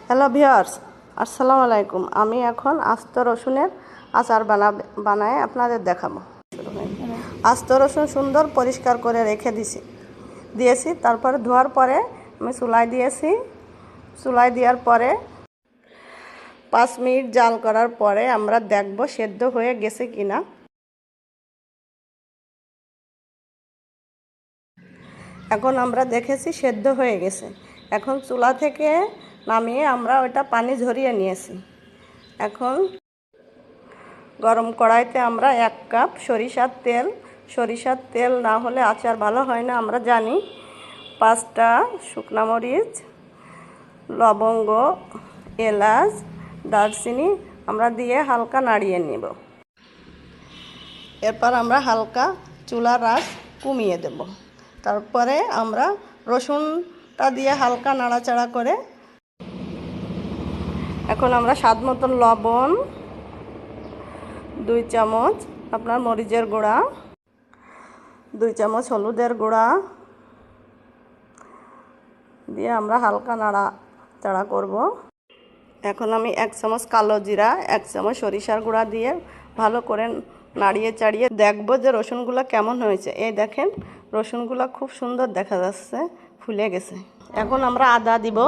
Hello viewers, আসসালামু আলাইকুম। আমি এখন আস্ত রসুনের আচার বানায় আপনাদের দেখাবো। আস্ত রসুন সুন্দর পরিষ্কার করে রেখে দিয়েছি। তারপরে ধোয়ার পরে আমি চুলায় দিয়েছি। চুলায় দেওয়ার পরে 5 মিনিট জাল করার পরে আমরা দেখব সেদ্ধ হয়ে গেছে কিনা। এখন আমরা দেখেছি সেদ্ধ হয়ে গেছে। এখন চুলা থেকে নামিয়ে আমরা ওটা পানি ঝরিয়ে নিয়েছি। এখন গরম কড়াইতে আমরা 1 কাপ সরিষার তেল না হলে আচার ভালো হয় না আমরা জানি। 5টা শুকনা মরিচ, লবঙ্গ, এলাচ, দারচিনি আমরা দিয়ে হালকা নাড়িয়ে নেব। এরপর আমরা হালকা চুলার আঁচ কমিয়ে দেব। তারপরে আমরা রসুনটা দিয়ে হালকা নাড়াচাড়া করে এখন আমরা স্বাদ মতন লবণ, 2 চামচ আপনার মরিচের গুঁড়া, 2 চামচ হলুদের গুঁড়া দিয়ে আমরা হালকা নাড়াচাড়া করব। এখন আমি 1 চামচ কালো জিরা, 1 চামচ সরিষার গুঁড়া দিয়ে ভালো করে নাড়িয়ে চাড়িয়ে দেখব যে রসুনগুলো কেমন হয়েছে। এই দেখেন রসুনগুলো খুব সুন্দর দেখা যাচ্ছে, ফুলে গেছে। এখন আমরা আদা দিব।